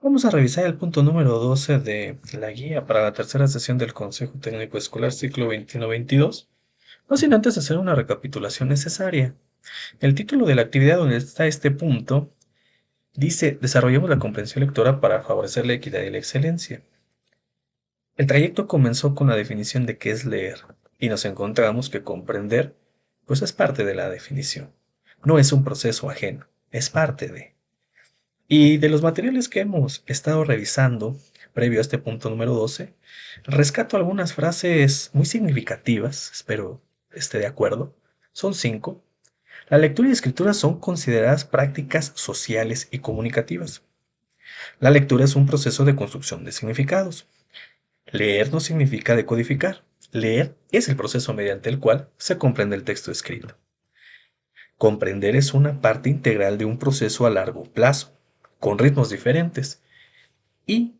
Vamos a revisar el punto número 12 de la guía para la tercera sesión del Consejo Técnico Escolar ciclo 21-22, no sin antes hacer una recapitulación necesaria. El título de la actividad donde está este punto dice: desarrollemos la comprensión lectora para favorecer la equidad y la excelencia. El trayecto comenzó con la definición de qué es leer y nos encontramos que comprender pues es parte de la definición. No es un proceso ajeno, es parte de. Y de los materiales que hemos estado revisando previo a este punto número 12, rescato algunas frases muy significativas, espero esté de acuerdo. Son 5. La lectura y escritura son consideradas prácticas sociales y comunicativas. La lectura es un proceso de construcción de significados. Leer no significa decodificar. Leer es el proceso mediante el cual se comprende el texto escrito. Comprender es una parte integral de un proceso a largo plazo, con ritmos diferentes, y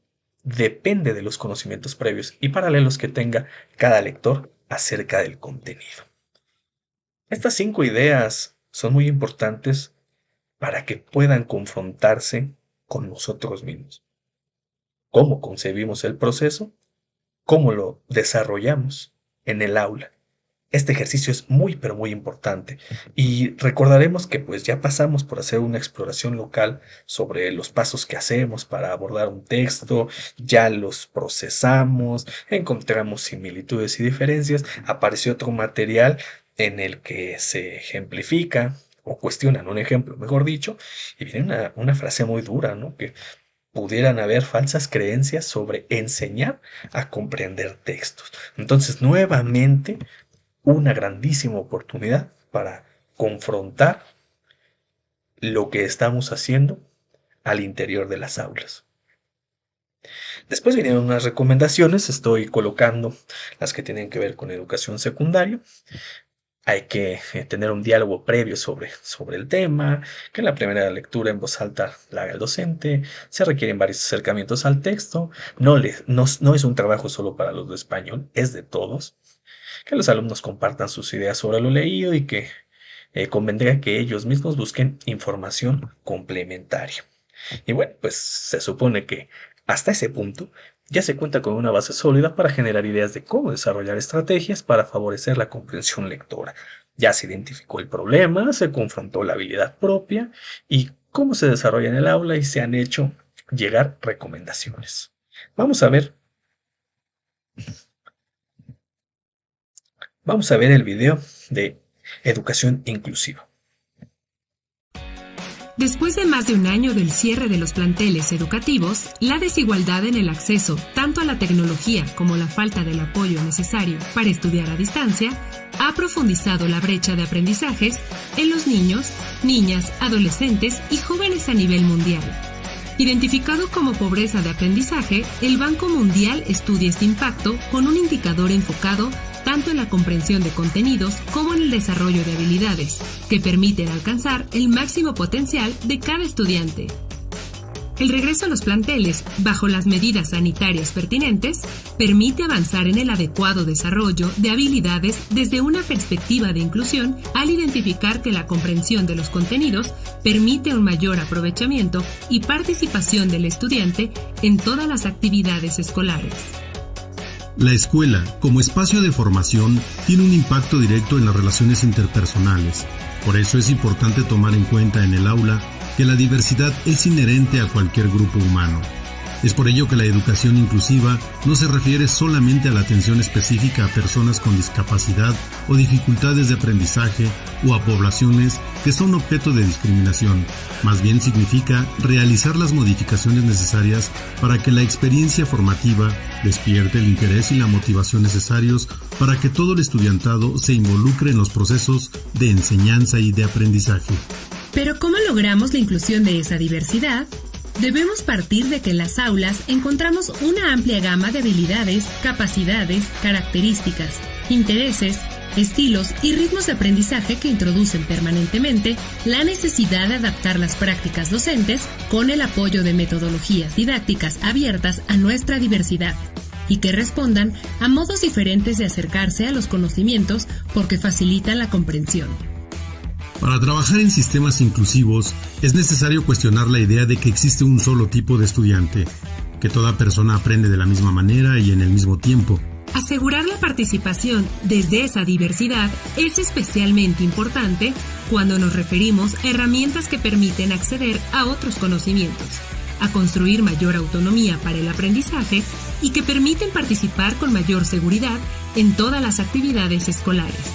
depende de los conocimientos previos y paralelos que tenga cada lector acerca del contenido. Estas 5 ideas son muy importantes para que puedan confrontarse con nosotros mismos. ¿Cómo concebimos el proceso? ¿Cómo lo desarrollamos en el aula? Este ejercicio es muy, pero muy importante, y recordaremos que pues ya pasamos por hacer una exploración local sobre los pasos que hacemos para abordar un texto, ya los procesamos, encontramos similitudes y diferencias, apareció otro material en el que se ejemplifica o cuestionan un ejemplo, mejor dicho, y viene una frase muy dura, ¿no? Que pudieran haber falsas creencias sobre enseñar a comprender textos. Entonces, nuevamente, una grandísima oportunidad para confrontar lo que estamos haciendo al interior de las aulas. Después vinieron unas recomendaciones, estoy colocando las que tienen que ver con educación secundaria. Hay que tener un diálogo previo sobre el tema, que en la primera lectura en voz alta la haga el docente, se requieren varios acercamientos al texto, no es un trabajo solo para los de español, es de todos. Que los alumnos compartan sus ideas sobre lo leído y que convendría que ellos mismos busquen información complementaria. Y bueno, pues se supone que hasta ese punto ya se cuenta con una base sólida para generar ideas de cómo desarrollar estrategias para favorecer la comprensión lectora. Ya se identificó el problema, se confrontó la habilidad propia y cómo se desarrolla en el aula y se han hecho llegar recomendaciones. Vamos a ver el video de educación inclusiva. Después de más de un año del cierre de los planteles educativos, la desigualdad en el acceso tanto a la tecnología como la falta del apoyo necesario para estudiar a distancia ha profundizado la brecha de aprendizajes en los niños, niñas, adolescentes y jóvenes a nivel mundial. Identificado como pobreza de aprendizaje, el Banco Mundial estudia este impacto con un indicador enfocado tanto en la comprensión de contenidos como en el desarrollo de habilidades, que permiten alcanzar el máximo potencial de cada estudiante. El regreso a los planteles, bajo las medidas sanitarias pertinentes, permite avanzar en el adecuado desarrollo de habilidades desde una perspectiva de inclusión al identificar que la comprensión de los contenidos permite un mayor aprovechamiento y participación del estudiante en todas las actividades escolares. La escuela, como espacio de formación, tiene un impacto directo en las relaciones interpersonales. Por eso es importante tomar en cuenta en el aula que la diversidad es inherente a cualquier grupo humano. Es por ello que la educación inclusiva no se refiere solamente a la atención específica a personas con discapacidad o dificultades de aprendizaje o a poblaciones que son objeto de discriminación. Más bien significa realizar las modificaciones necesarias para que la experiencia formativa despierte el interés y la motivación necesarios para que todo el estudiantado se involucre en los procesos de enseñanza y de aprendizaje. Pero ¿cómo logramos la inclusión de esa diversidad? Debemos partir de que en las aulas encontramos una amplia gama de habilidades, capacidades, características, intereses, estilos y ritmos de aprendizaje que introducen permanentemente la necesidad de adaptar las prácticas docentes con el apoyo de metodologías didácticas abiertas a nuestra diversidad y que respondan a modos diferentes de acercarse a los conocimientos porque facilitan la comprensión. Para trabajar en sistemas inclusivos es necesario cuestionar la idea de que existe un solo tipo de estudiante, que toda persona aprende de la misma manera y en el mismo tiempo. Asegurar la participación desde esa diversidad es especialmente importante cuando nos referimos a herramientas que permiten acceder a otros conocimientos, a construir mayor autonomía para el aprendizaje y que permiten participar con mayor seguridad en todas las actividades escolares.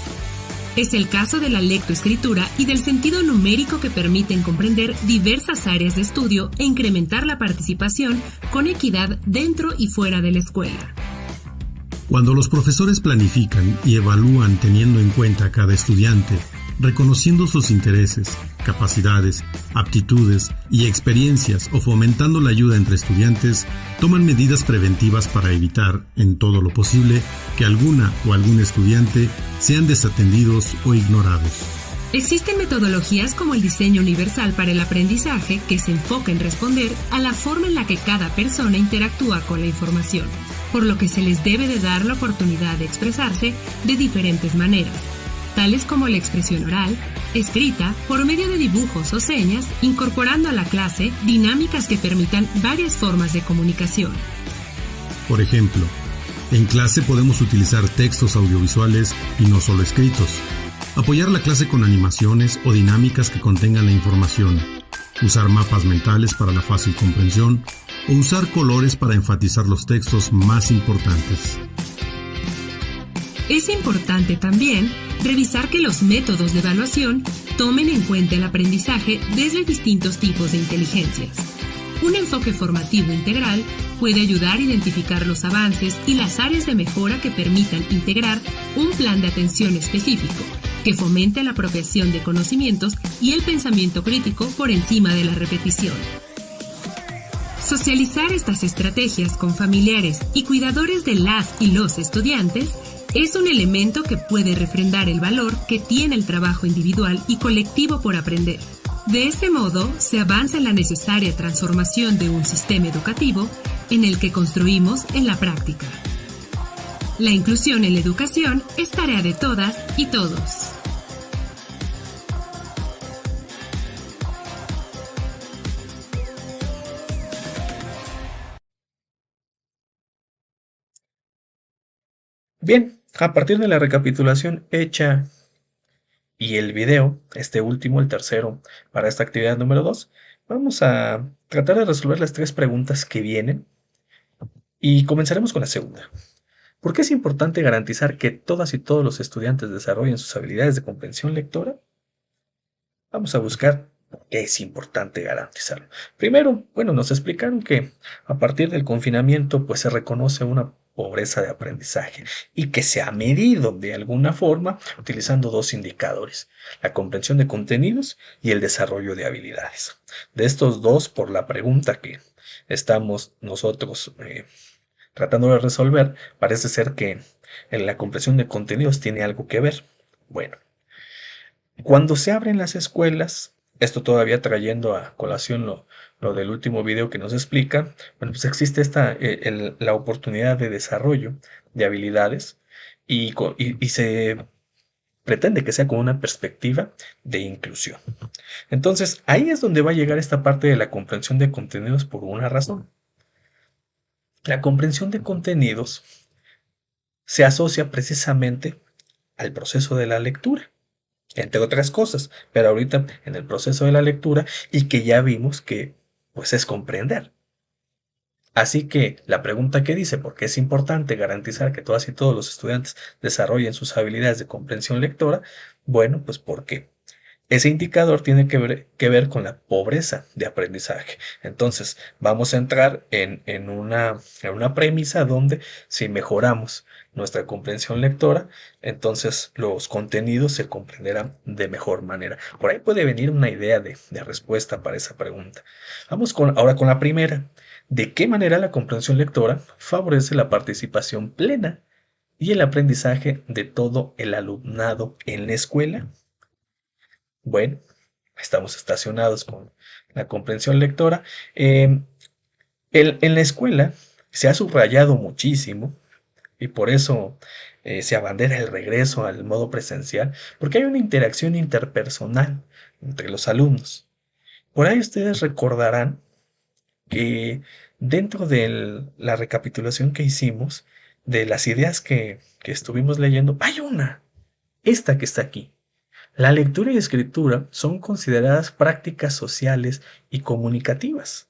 Es el caso de la lectoescritura y del sentido numérico que permiten comprender diversas áreas de estudio e incrementar la participación con equidad dentro y fuera de la escuela. Cuando los profesores planifican y evalúan teniendo en cuenta a cada estudiante, reconociendo sus intereses, capacidades, aptitudes y experiencias o fomentando la ayuda entre estudiantes, toman medidas preventivas para evitar, en todo lo posible, que alguna o algún estudiante sean desatendidos o ignorados. Existen metodologías como el diseño universal para el aprendizaje que se enfoca en responder a la forma en la que cada persona interactúa con la información, por lo que se les debe de dar la oportunidad de expresarse de diferentes maneras, tales como la expresión oral, escrita, por medio de dibujos o señas, incorporando a la clase dinámicas que permitan varias formas de comunicación. Por ejemplo, en clase podemos utilizar textos audiovisuales y no solo escritos, apoyar la clase con animaciones o dinámicas que contengan la información, usar mapas mentales para la fácil comprensión o usar colores para enfatizar los textos más importantes. Es importante también revisar que los métodos de evaluación tomen en cuenta el aprendizaje desde distintos tipos de inteligencias. Un enfoque formativo integral puede ayudar a identificar los avances y las áreas de mejora que permitan integrar un plan de atención específico, que fomente la apropiación de conocimientos y el pensamiento crítico por encima de la repetición. Socializar estas estrategias con familiares y cuidadores de las y los estudiantes es un elemento que puede refrendar el valor que tiene el trabajo individual y colectivo por aprender. De este modo, se avanza en la necesaria transformación de un sistema educativo en el que construimos en la práctica. La inclusión en la educación es tarea de todas y todos. Bien, a partir de la recapitulación hecha y el video, este último, el tercero, para esta actividad número 2, vamos a tratar de resolver las 3 preguntas que vienen y comenzaremos con la segunda. ¿Por qué es importante garantizar que todas y todos los estudiantes desarrollen sus habilidades de comprensión lectora? Vamos a buscar por qué es importante garantizarlo. Primero, nos explicaron que a partir del confinamiento pues se reconoce una pobreza de aprendizaje y que se ha medido de alguna forma utilizando 2 indicadores, la comprensión de contenidos y el desarrollo de habilidades. De estos 2, por la pregunta que estamos nosotros tratando de resolver, parece ser que la comprensión de contenidos tiene algo que ver. Bueno, cuando se abren las escuelas, esto todavía trayendo a colación lo del último video que nos explica, pues existe la oportunidad de desarrollo de habilidades y se pretende que sea con una perspectiva de inclusión. Entonces, ahí es donde va a llegar esta parte de la comprensión de contenidos por una razón. La comprensión de contenidos se asocia precisamente al proceso de la lectura, entre otras cosas, pero ahorita en el proceso de la lectura y que ya vimos que pues es comprender. Así que la pregunta que dice, ¿por qué es importante garantizar que todas y todos los estudiantes desarrollen sus habilidades de comprensión lectora? Bueno, pues porque ese indicador tiene que ver con la pobreza de aprendizaje. Entonces, vamos a entrar en una premisa donde si mejoramos nuestra comprensión lectora, entonces los contenidos se comprenderán de mejor manera. Por ahí puede venir una idea de respuesta para esa pregunta. Vamos ahora con la primera. ¿De qué manera la comprensión lectora favorece la participación plena y el aprendizaje de todo el alumnado en la escuela? Bueno, estamos estacionados con la comprensión lectora. En la escuela se ha subrayado muchísimo y por eso se abandera el regreso al modo presencial, porque hay una interacción interpersonal entre los alumnos. Por ahí ustedes recordarán que dentro de la recapitulación que hicimos, de las ideas que estuvimos leyendo, hay esta que está aquí. La lectura y escritura son consideradas prácticas sociales y comunicativas.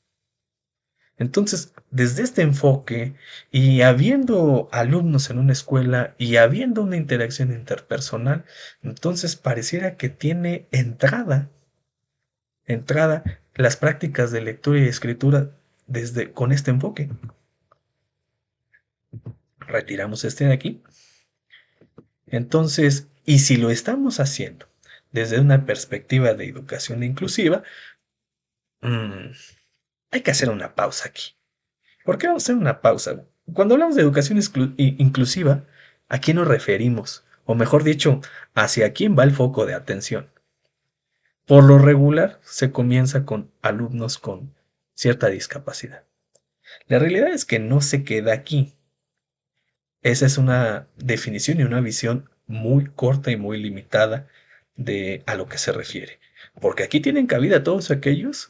Entonces, desde este enfoque, y habiendo alumnos en una escuela y habiendo una interacción interpersonal, entonces pareciera que tiene entrada las prácticas de lectura y escritura con este enfoque. Retiramos este de aquí. Entonces, y si lo estamos haciendo desde una perspectiva de educación inclusiva, hay que hacer una pausa aquí. ¿Por qué vamos a hacer una pausa? Cuando hablamos de educación inclusiva, ¿a quién nos referimos? O mejor dicho, ¿hacia quién va el foco de atención? Por lo regular, se comienza con alumnos con cierta discapacidad. La realidad es que no se queda aquí. Esa es una definición y una visión muy corta y muy limitada a lo que se refiere. Porque aquí tienen cabida todos aquellos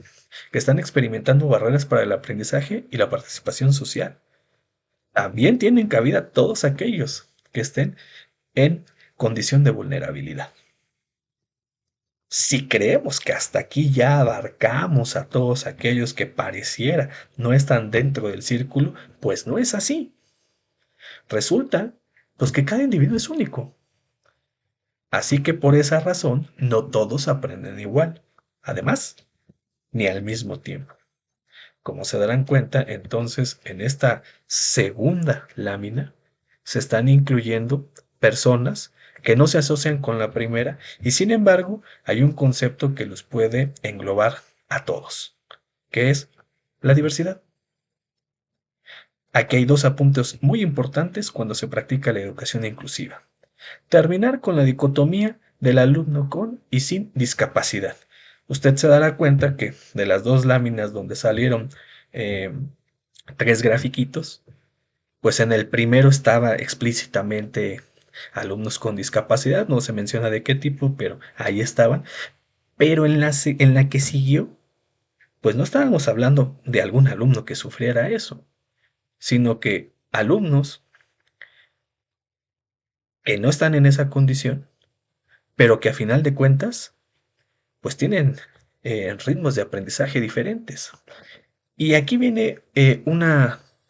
que están experimentando barreras para el aprendizaje y la participación social. También tienen cabida todos aquellos que estén en condición de vulnerabilidad. Si creemos que hasta aquí ya abarcamos a todos aquellos que pareciera no están dentro del círculo, pues no es así. Resulta, pues, que cada individuo es único. Así que por esa razón, no todos aprenden igual. Además, ni al mismo tiempo. Como se darán cuenta, entonces, en esta segunda lámina se están incluyendo personas que no se asocian con la primera y sin embargo hay un concepto que los puede englobar a todos, que es la diversidad. Aquí hay dos apuntes muy importantes cuando se practica la educación inclusiva. Terminar con la dicotomía del alumno con y sin discapacidad. Usted se dará cuenta que de las dos láminas donde salieron 3 grafiquitos, pues en el primero estaba explícitamente alumnos con discapacidad, no se menciona de qué tipo, pero ahí estaban. Pero en la que siguió, pues no estábamos hablando de algún alumno que sufriera eso, sino que alumnos que no están en esa condición, pero que a final de cuentas, pues tienen ritmos de aprendizaje diferentes. Y aquí viene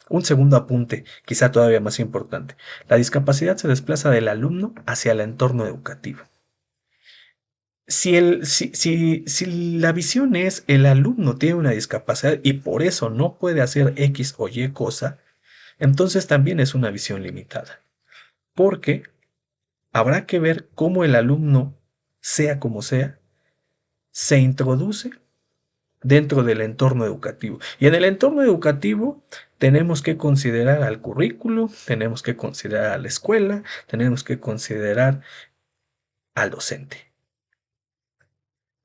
un segundo apunte, quizá todavía más importante. La discapacidad se desplaza del alumno hacia el entorno educativo. Si la visión es el alumno tiene una discapacidad y por eso no puede hacer X o Y cosa, entonces también es una visión limitada. Porque habrá que ver cómo el alumno, sea como sea, se introduce dentro del entorno educativo. Y en el entorno educativo tenemos que considerar al currículo, tenemos que considerar a la escuela, tenemos que considerar al docente.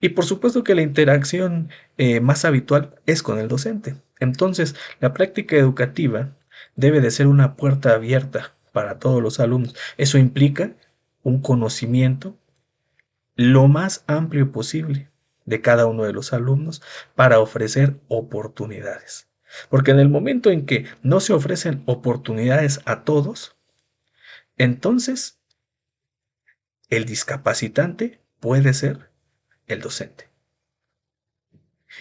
Y por supuesto que la interacción más habitual es con el docente. Entonces, la práctica educativa debe de ser una puerta abierta para todos los alumnos. Eso implica un conocimiento lo más amplio posible de cada uno de los alumnos para ofrecer oportunidades. Porque en el momento en que no se ofrecen oportunidades a todos, entonces el discapacitante puede ser el docente.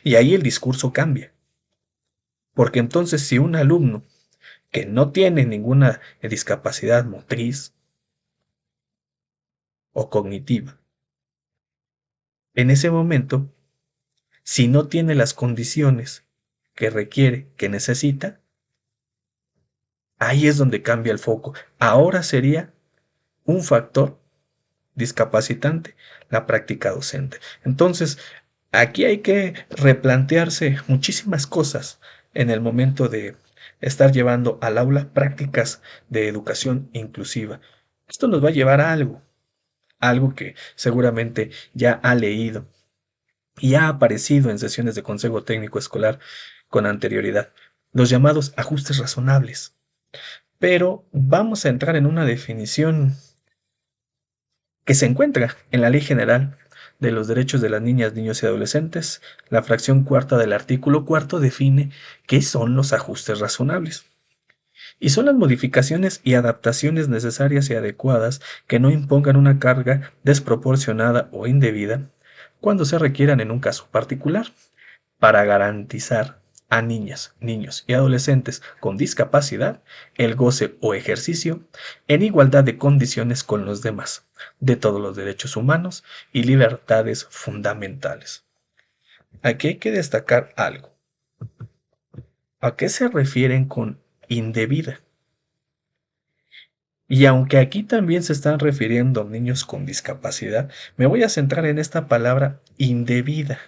Y ahí el discurso cambia. Porque entonces si un alumno que no tiene ninguna discapacidad motriz o cognitiva, en ese momento, si no tiene las condiciones que requiere, que necesita, ahí es donde cambia el foco. Ahora sería un factor discapacitante la práctica docente. Entonces, aquí hay que replantearse muchísimas cosas en el momento de estar llevando al aula prácticas de educación inclusiva. Esto nos va a llevar a algo que seguramente ya ha leído y ha aparecido en sesiones de consejo técnico escolar con anterioridad, los llamados ajustes razonables. pero vamos a entrar en una definición que se encuentra en la Ley General de los Derechos de las Niñas, Niños y Adolescentes. La fracción cuarta del artículo cuarto define qué son los ajustes razonables. Y son las modificaciones y adaptaciones necesarias y adecuadas que no impongan una carga desproporcionada o indebida cuando se requieran en un caso particular, para garantizar a niñas, niños y adolescentes con discapacidad el goce o ejercicio en igualdad de condiciones con los demás, de todos los derechos humanos y libertades fundamentales. Aquí hay que destacar algo. ¿A qué se refieren con indebida? Y aunque aquí también se están refiriendo a niños con discapacidad, me voy a centrar en esta palabra indebida.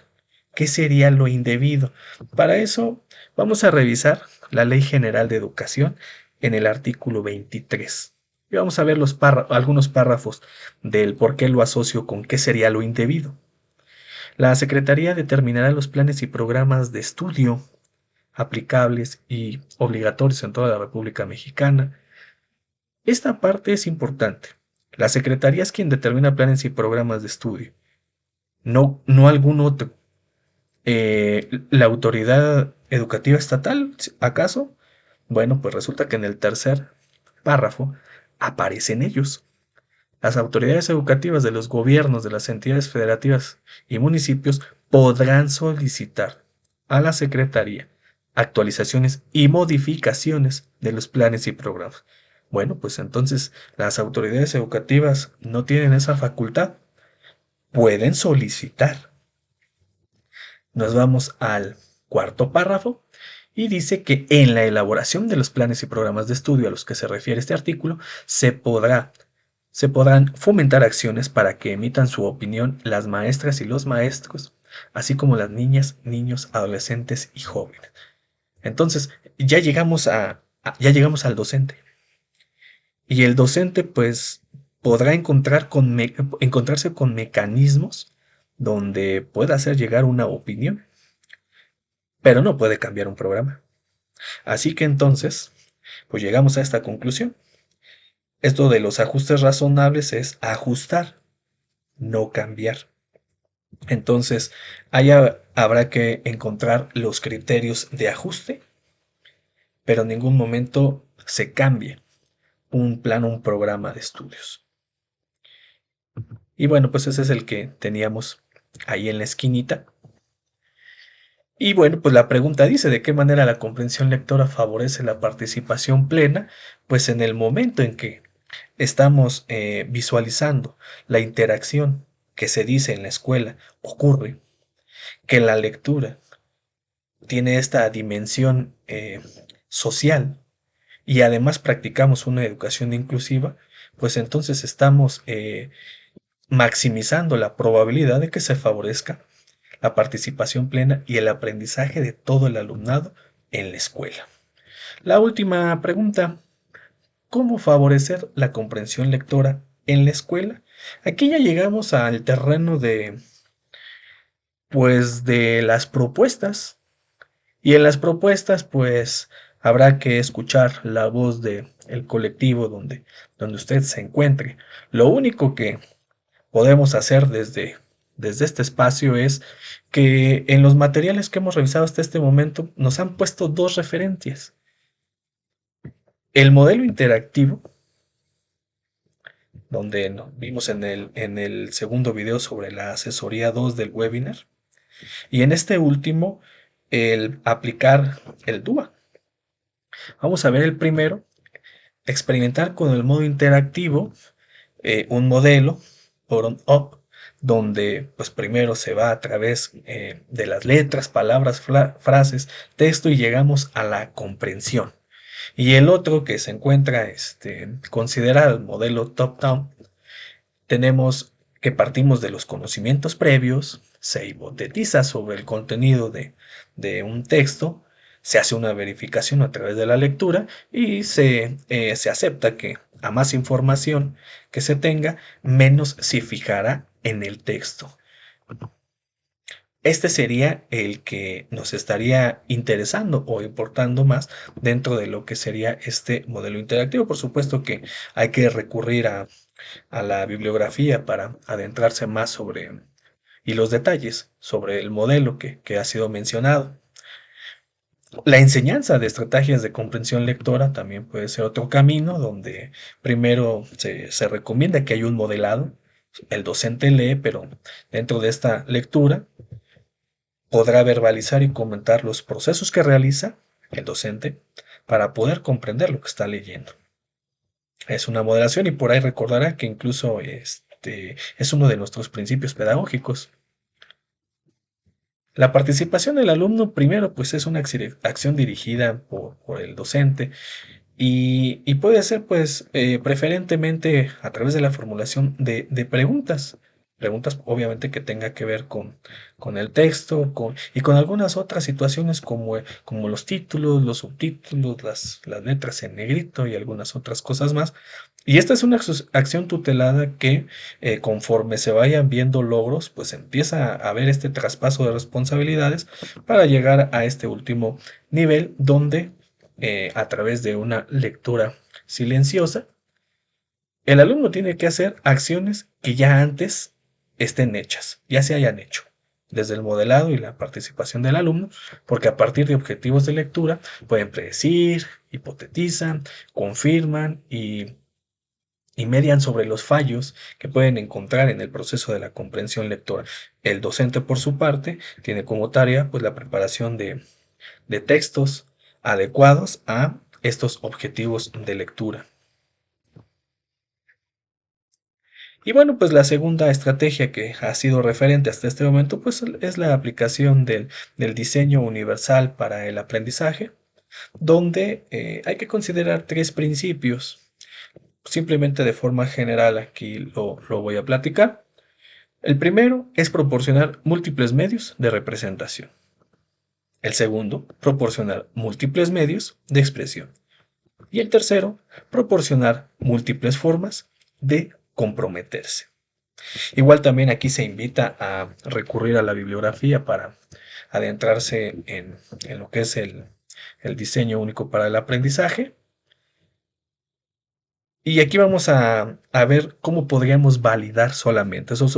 ¿Qué sería lo indebido? Para eso vamos a revisar la Ley General de Educación en el artículo 23. Y vamos a ver algunos párrafos del por qué lo asocio con qué sería lo indebido. La Secretaría determinará los planes y programas de estudio aplicables y obligatorios en toda la República Mexicana. Esta parte es importante. La Secretaría es quien determina planes y programas de estudio, no algún otro. ¿La autoridad educativa estatal, acaso? Bueno, pues resulta que en el tercer párrafo aparecen ellos. Las autoridades educativas de los gobiernos de las entidades federativas y municipios podrán solicitar a la Secretaría actualizaciones y modificaciones de los planes y programas. Bueno, pues entonces las autoridades educativas no tienen esa facultad. Pueden solicitar. Nos vamos al cuarto párrafo y dice que en la elaboración de los planes y programas de estudio a los que se refiere este artículo se podrán fomentar acciones para que emitan su opinión las maestras y los maestros, así como las niñas, niños, adolescentes y jóvenes. Entonces, ya llegamos al docente. Y el docente pues podrá encontrarse con mecanismos donde pueda hacer llegar una opinión, pero no puede cambiar un programa. Así que entonces, pues llegamos a esta conclusión. Esto de los ajustes razonables es ajustar, no cambiar. Entonces, habrá que encontrar los criterios de ajuste, pero en ningún momento se cambie un plan o un programa de estudios. Y bueno, pues ese es el que teníamos ahí en la esquinita. Y bueno, pues la pregunta dice, ¿de qué manera la comprensión lectora favorece la participación plena? Pues en el momento en que estamos visualizando la interacción que se dice en la escuela, ocurre que la lectura tiene esta dimensión social y además practicamos una educación inclusiva, pues entonces estamos maximizando la probabilidad de que se favorezca la participación plena y el aprendizaje de todo el alumnado en la escuela. La última pregunta, ¿cómo favorecer la comprensión lectora en la escuela? Aquí ya llegamos al terreno de las propuestas. Y en las propuestas, pues, habrá que escuchar la voz del colectivo donde usted se encuentre. Lo único que podemos hacer desde este espacio es que en los materiales que hemos revisado hasta este momento nos han puesto dos referencias. El modelo interactivo, donde vimos en el segundo video sobre la asesoría 2 del webinar, y en este último, el aplicar el DUA. Vamos a ver el primero, experimentar con el modo interactivo, un modelo bottom-up, donde pues primero se va a través de las letras, palabras, frases, texto y llegamos a la comprensión. Y el otro que se encuentra considerado el modelo top-down, tenemos que partimos de los conocimientos previos, se hipotetiza sobre el contenido de un texto, se hace una verificación a través de la lectura y se acepta que a más información que se tenga, menos se fijará en el texto. Este sería el que nos estaría interesando o importando más dentro de lo que sería este modelo interactivo. Por supuesto que hay que recurrir a la bibliografía para adentrarse más sobre y los detalles sobre el modelo que ha sido mencionado. La enseñanza de estrategias de comprensión lectora también puede ser otro camino donde primero se recomienda que haya un modelado. El docente lee, pero dentro de esta lectura podrá verbalizar y comentar los procesos que realiza el docente para poder comprender lo que está leyendo. Es una moderación y por ahí recordará que incluso es uno de nuestros principios pedagógicos. La participación del alumno primero pues es una acción dirigida por el docente y puede ser pues preferentemente a través de la formulación de preguntas. Preguntas obviamente que tenga que ver con el texto y con algunas otras situaciones como los títulos, los subtítulos, las letras en negrito y algunas otras cosas más. Y esta es una acción tutelada que conforme se vayan viendo logros, pues empieza a haber este traspaso de responsabilidades para llegar a este último nivel donde a través de una lectura silenciosa, el alumno tiene que hacer acciones que ya antes estén hechas, ya se hayan hecho, desde el modelado y la participación del alumno, porque a partir de objetivos de lectura pueden predecir, hipotetizan, confirman y median sobre los fallos que pueden encontrar en el proceso de la comprensión lectora. El docente, por su parte, tiene como tarea pues, la preparación de textos adecuados a estos objetivos de lectura. Y bueno, pues la segunda estrategia que ha sido referente hasta este momento, pues es la aplicación del diseño universal para el aprendizaje, donde hay que considerar tres principios. Simplemente de forma general aquí lo voy a platicar. El primero es proporcionar múltiples medios de representación. El segundo, proporcionar múltiples medios de expresión. Y el tercero, proporcionar múltiples formas de comprometerse. Igual también aquí se invita a recurrir a la bibliografía para adentrarse en lo que es el diseño único para el aprendizaje. Y aquí vamos a ver cómo podríamos validar solamente. Esos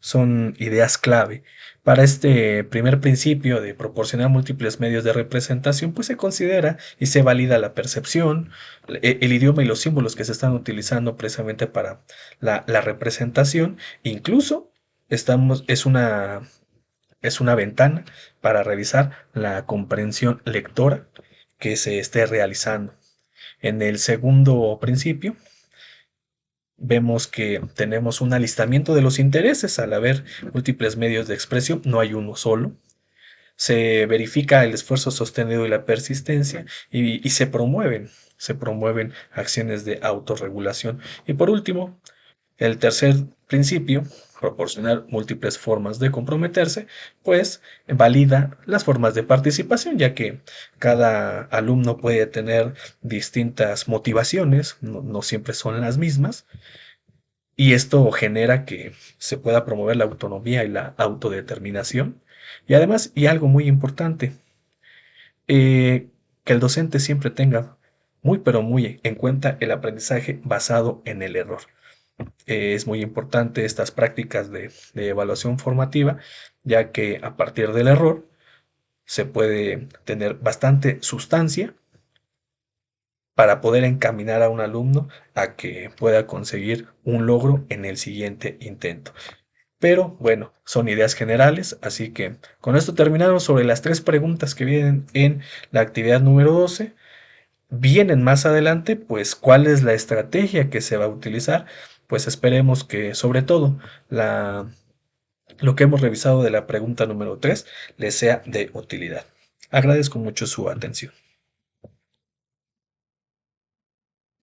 son ideas clave. Para este primer principio de proporcionar múltiples medios de representación, pues se considera y se valida la percepción, el idioma y los símbolos que se están utilizando precisamente para la representación. Incluso es una ventana para revisar la comprensión lectora que se esté realizando. En el segundo principio, vemos que tenemos un alistamiento de los intereses. Al haber múltiples medios de expresión, no hay uno solo. Se verifica el esfuerzo sostenido y la persistencia y se promueven acciones de autorregulación. Y por último, el tercer principio, proporcionar múltiples formas de comprometerse, pues valida las formas de participación, ya que cada alumno puede tener distintas motivaciones, no siempre son las mismas, y esto genera que se pueda promover la autonomía y la autodeterminación. Y además, y algo muy importante, que el docente siempre tenga muy pero muy en cuenta el aprendizaje basado en el error. Es muy importante estas prácticas de evaluación formativa, ya que a partir del error se puede tener bastante sustancia para poder encaminar a un alumno a que pueda conseguir un logro en el siguiente intento. Pero bueno, son ideas generales, así que con esto terminamos sobre las tres preguntas que vienen en la actividad número 12. Vienen más adelante, pues, ¿cuál es la estrategia que se va a utilizar? Pues esperemos que, sobre todo, lo que hemos revisado de la pregunta número 3 les sea de utilidad. Agradezco mucho su atención.